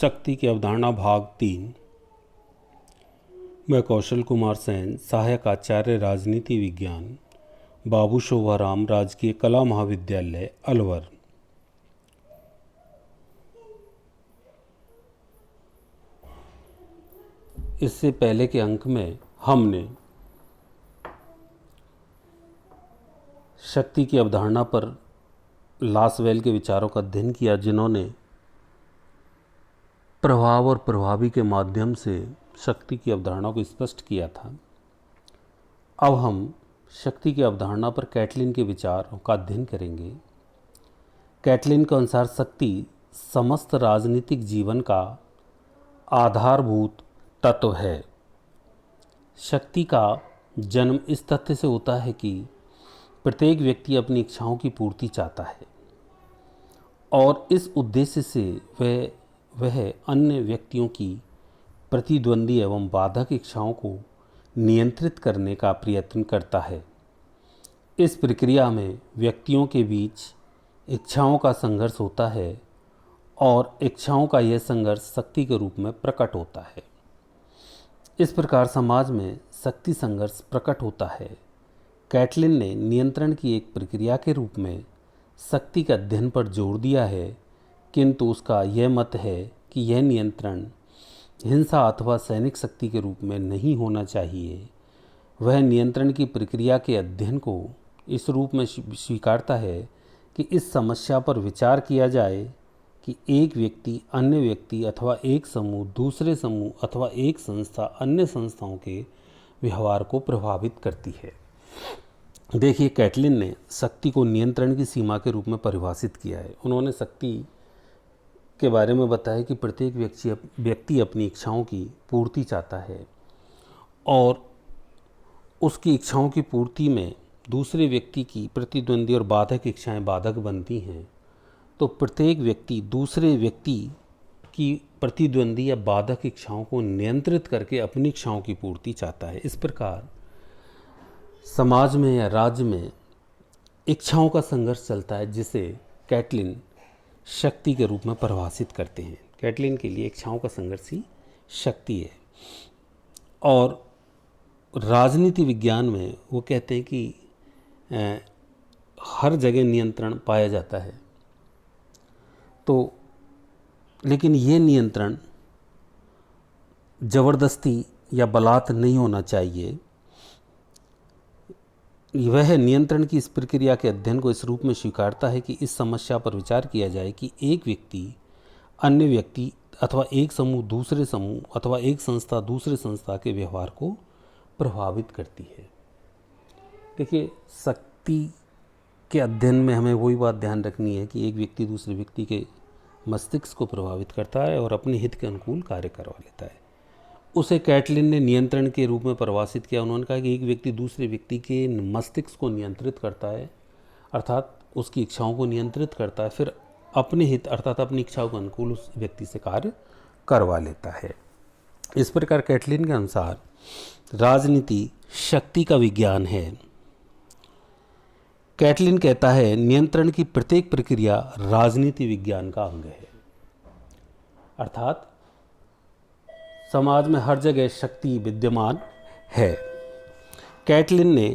शक्ति की अवधारणा भाग 3। मैं कौशल कुमार सेन, सहायक आचार्य राजनीति विज्ञान, बाबू शोभाराम राजकीय कला महाविद्यालय अलवर। इससे पहले के अंक में हमने शक्ति की अवधारणा पर लासवेल के विचारों का अध्ययन किया, जिन्होंने प्रभाव और प्रभावी के माध्यम से शक्ति की अवधारणा को स्पष्ट किया था। अब हम शक्ति की अवधारणा पर कैटलिन के विचारों का अध्ययन करेंगे। कैटलिन के अनुसार शक्ति समस्त राजनीतिक जीवन का आधारभूत तत्व है। शक्ति का जन्म इस तथ्य से होता है कि प्रत्येक व्यक्ति अपनी इच्छाओं की पूर्ति चाहता है और इस उद्देश्य से वह अन्य व्यक्तियों की प्रतिद्वंदी एवं बाधक इच्छाओं को नियंत्रित करने का प्रयत्न करता है। इस प्रक्रिया में व्यक्तियों के बीच इच्छाओं का संघर्ष होता है और इच्छाओं का यह संघर्ष शक्ति के रूप में प्रकट होता है। इस प्रकार समाज में शक्ति संघर्ष प्रकट होता है। कैटलिन ने नियंत्रण की एक प्रक्रिया के रूप में शक्ति के अध्ययन पर जोर दिया है, किंतु उसका यह मत है कि यह नियंत्रण हिंसा अथवा सैनिक शक्ति के रूप में नहीं होना चाहिए। वह नियंत्रण की प्रक्रिया के अध्ययन को इस रूप में स्वीकारता है कि इस समस्या पर विचार किया जाए कि एक व्यक्ति अन्य व्यक्ति अथवा एक समूह दूसरे समूह अथवा एक संस्था अन्य संस्थाओं के व्यवहार को प्रभावित करती है। देखिए, कैटलिन ने शक्ति को नियंत्रण की सीमा के रूप में परिभाषित किया है। उन्होंने शक्ति के बारे में बताया कि प्रत्येक व्यक्ति अपनी इच्छाओं की पूर्ति चाहता है और उसकी इच्छाओं की पूर्ति में दूसरे व्यक्ति की प्रतिद्वंदी और बाधक इच्छाएं बाधक बनती हैं, तो प्रत्येक व्यक्ति दूसरे व्यक्ति की प्रतिद्वंदी या बाधक इच्छाओं को नियंत्रित करके अपनी इच्छाओं की पूर्ति चाहता है। इस प्रकार समाज में या राज्य में इच्छाओं का संघर्ष चलता है, जिसे कैटलिन शक्ति के रूप में परिभाषित करते हैं। कैटलिन के लिए इच्छाओं का संघर्ष ही शक्ति है। और राजनीति विज्ञान में वो कहते हैं कि हर जगह नियंत्रण पाया जाता है, तो लेकिन ये नियंत्रण ज़बरदस्ती या बलात् नहीं होना चाहिए। वह नियंत्रण की इस प्रक्रिया के अध्ययन को इस रूप में स्वीकारता है कि इस समस्या पर विचार किया जाए कि एक व्यक्ति अन्य व्यक्ति अथवा एक समूह दूसरे समूह अथवा एक संस्था दूसरे संस्था के व्यवहार को प्रभावित करती है। देखिए, शक्ति के अध्ययन में हमें वही बात ध्यान रखनी है कि एक व्यक्ति दूसरे व्यक्ति के मस्तिष्क को प्रभावित करता है और अपने हित के अनुकूल कार्य करवा लेता है। उसे कैटलिन ने नियंत्रण के रूप में परिभाषित किया। उन्होंने कहा कि एक व्यक्ति दूसरे व्यक्ति के मस्तिष्क को नियंत्रित करता है, अर्थात उसकी इच्छाओं को नियंत्रित करता है, फिर अपने हित अर्थात अपनी इच्छाओं के अनुकूल उस व्यक्ति से कार्य करवा लेता है। इस प्रकार कैटलिन के अनुसार राजनीति शक्ति का विज्ञान है। कैटलिन कहता है, नियंत्रण की प्रत्येक प्रक्रिया राजनीति विज्ञान का अंग है। अर्थात समाज में हर जगह शक्ति विद्यमान है। कैटलिन ने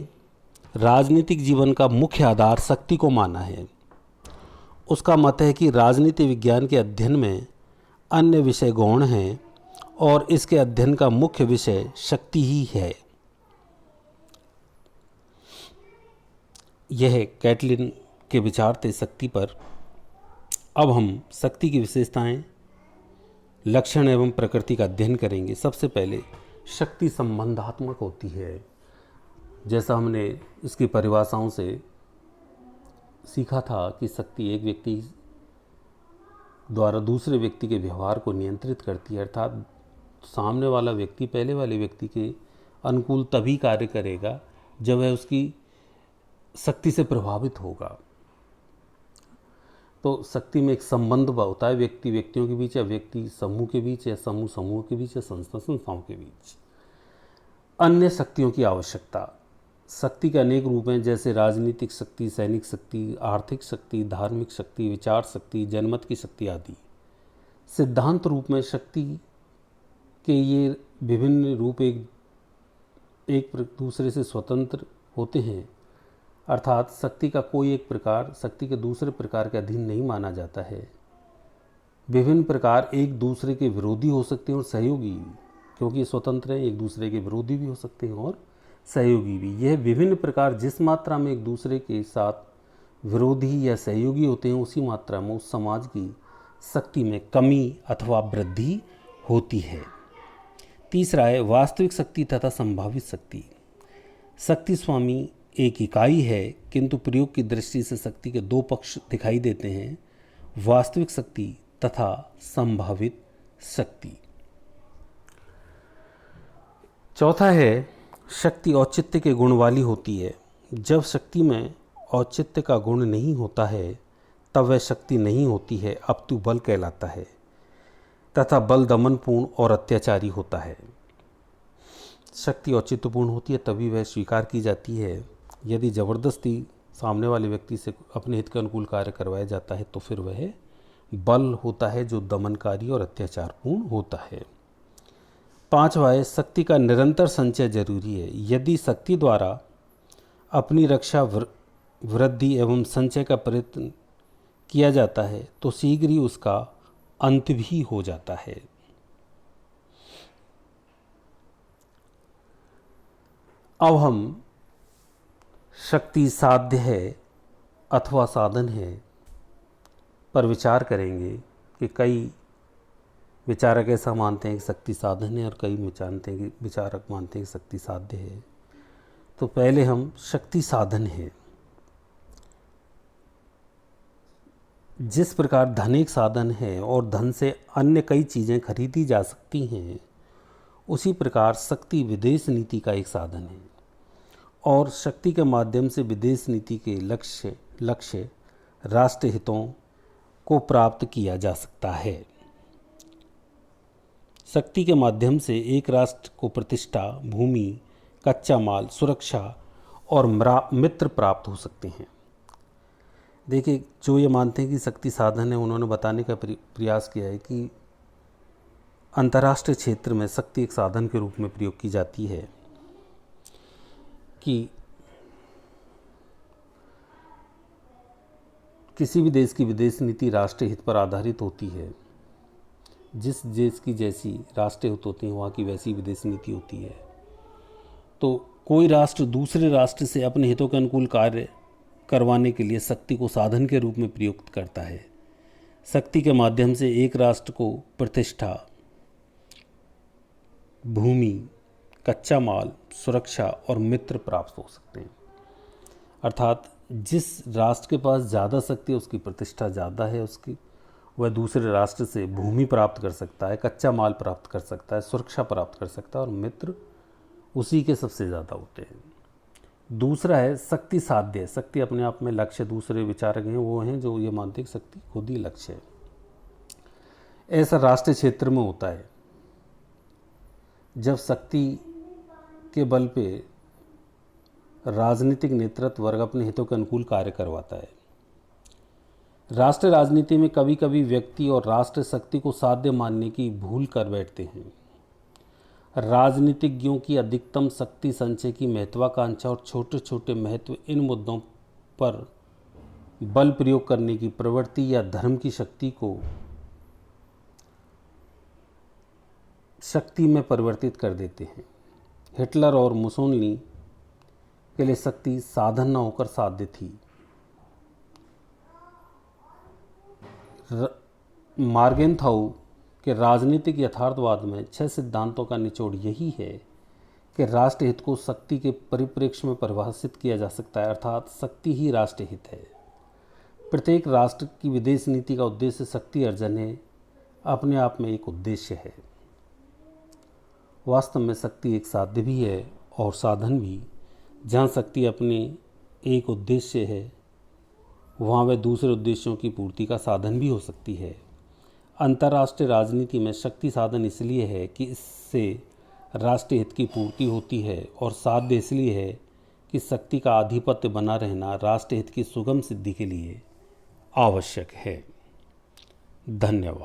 राजनीतिक जीवन का मुख्य आधार शक्ति को माना है। उसका मत है कि राजनीति विज्ञान के अध्ययन में अन्य विषय गौण हैं और इसके अध्ययन का मुख्य विषय शक्ति ही है। यह कैटलिन के विचार थे शक्ति पर। अब हम शक्ति की विशेषताएं, लक्षण एवं प्रकृति का अध्ययन करेंगे। सबसे पहले शक्ति संबंधात्मक होती है। जैसा हमने इसकी परिभाषाओं से सीखा था कि शक्ति एक व्यक्ति द्वारा दूसरे व्यक्ति के व्यवहार को नियंत्रित करती है, अर्थात सामने वाला व्यक्ति पहले वाले व्यक्ति के अनुकूल तभी कार्य करेगा जब वह उसकी शक्ति से प्रभावित होगा। तो शक्ति में एक संबंध होता है व्यक्ति व्यक्तियों के बीच या व्यक्ति समूह के बीच या समूह समूह के बीच या संस्था संस्थाओं के बीच। अन्य शक्तियों की आवश्यकता। शक्ति के अनेक रूप हैं, जैसे राजनीतिक शक्ति, सैनिक शक्ति, आर्थिक शक्ति, धार्मिक शक्ति, विचार शक्ति, जनमत की शक्ति आदि। सिद्धांत रूप में शक्ति के ये विभिन्न रूप एक दूसरे से स्वतंत्र होते हैं, अर्थात शक्ति का कोई एक प्रकार शक्ति के दूसरे प्रकार के अधीन नहीं माना जाता है। विभिन्न प्रकार एक दूसरे के विरोधी हो सकते हैं और सहयोगी भी, क्योंकि स्वतंत्र हैं, एक दूसरे के विरोधी भी हो सकते हैं और सहयोगी भी। यह विभिन्न प्रकार जिस मात्रा में एक दूसरे के साथ विरोधी या सहयोगी होते हैं, उसी मात्रा में उस समाज की शक्ति में कमी अथवा वृद्धि होती है। तीसरा है वास्तविक शक्ति तथा संभावित शक्ति। शक्ति स्वामी एक इकाई है, किंतु प्रयोग की दृष्टि से शक्ति के दो पक्ष दिखाई देते हैं, वास्तविक शक्ति तथा संभावित शक्ति। चौथा है शक्ति औचित्य के गुण वाली होती है। जब शक्ति में औचित्य का गुण नहीं होता है तब वह शक्ति नहीं होती है, अपितु बल कहलाता है तथा बल दमनपूर्ण और अत्याचारी होता है। शक्ति औचित्यपूर्ण होती है तभी वह स्वीकार की जाती है। यदि जबरदस्ती सामने वाले व्यक्ति से अपने हित के अनुकूल कार्य करवाया जाता है तो फिर वह बल होता है जो दमनकारी और अत्याचारपूर्ण होता है। पांचवा है शक्ति का निरंतर संचय जरूरी है। यदि शक्ति द्वारा अपनी रक्षा वृद्धि एवं संचय का प्रयत्न किया जाता है तो शीघ्र ही उसका अंत भी हो जाता है। अब हम शक्ति साध्य है अथवा साधन है पर विचार करेंगे कि कई विचारक ऐसा मानते हैं कि शक्ति साधन है और कई विचारक मानते हैं कि शक्ति साध्य है। तो पहले हम शक्ति साधन है। जिस प्रकार धन एक साधन है और धन से अन्य कई चीज़ें खरीदी जा सकती हैं, उसी प्रकार शक्ति विदेश नीति का एक साधन है और शक्ति के माध्यम से विदेश नीति के लक्ष्य राष्ट्र हितों को प्राप्त किया जा सकता है। शक्ति के माध्यम से एक राष्ट्र को प्रतिष्ठा, भूमि, कच्चा माल, सुरक्षा और मित्र प्राप्त हो सकते हैं। देखिए, जो ये मानते हैं कि शक्ति साधन है, उन्होंने बताने का प्रयास किया है कि अंतर्राष्ट्रीय क्षेत्र में शक्ति एक साधन के रूप में प्रयोग की जाती है कि किसी भी देश की विदेश नीति राष्ट्रीय हित पर आधारित होती है। जिस देश की जैसी राष्ट्रीय हित होती हैं, वहाँ की वैसी विदेश नीति होती है। तो कोई राष्ट्र दूसरे राष्ट्र से अपने हितों के अनुकूल कार्य करवाने के लिए शक्ति को साधन के रूप में प्रयुक्त करता है। शक्ति के माध्यम से एक राष्ट्र को प्रतिष्ठा, भूमि, कच्चा माल, सुरक्षा और मित्र प्राप्त हो सकते हैं। अर्थात जिस राष्ट्र के पास ज़्यादा शक्ति है, उसकी प्रतिष्ठा ज़्यादा है, वह दूसरे राष्ट्र से भूमि प्राप्त कर सकता है, कच्चा माल प्राप्त कर सकता है, सुरक्षा प्राप्त कर सकता है और मित्र उसी के सबसे ज़्यादा होते हैं। दूसरा है शक्ति साध्य। शक्ति अपने आप में लक्ष्य। दूसरे विचारक हैं वो हैं जो ये मानते हैं कि शक्ति खुद ही लक्ष्य है। ऐसा राष्ट्रीय क्षेत्र में होता है जब शक्ति के बल पे राजनीतिक नेतृत्व वर्ग अपने हितों के अनुकूल कार्य करवाता है। राष्ट्रीय राजनीति में कभी कभी व्यक्ति और राष्ट्र शक्ति को साध्य मानने की भूल कर बैठते हैं। राजनीतिज्ञों की अधिकतम शक्ति संचय की महत्वाकांक्षा और छोटे छोटे महत्व इन मुद्दों पर बल प्रयोग करने की प्रवृत्ति या धर्म की शक्ति को शक्ति में परिवर्तित कर देते हैं। हिटलर और मुसोलिनी के लिए शक्ति साधन न होकर साध्य थी। मार्गेनथाउ के राजनीतिक यथार्थवाद में 6 सिद्धांतों का निचोड़ यही है कि राष्ट्र हित को शक्ति के परिप्रेक्ष्य में परिभाषित किया जा सकता है, अर्थात शक्ति ही राष्ट्र हित है। प्रत्येक राष्ट्र की विदेश नीति का उद्देश्य शक्ति अर्जन है, अपने आप में एक उद्देश्य है। वास्तव में शक्ति एक साध्य भी है और साधन भी। जहाँ शक्ति अपने एक उद्देश्य है, वहाँ वह दूसरे उद्देश्यों की पूर्ति का साधन भी हो सकती है। अंतर्राष्ट्रीय राजनीति में शक्ति साधन इसलिए है कि इससे राष्ट्रीय हित की पूर्ति होती है और साध्य इसलिए है कि शक्ति का आधिपत्य बना रहना राष्ट्रीय हित की सुगम सिद्धि के लिए आवश्यक है। धन्यवाद।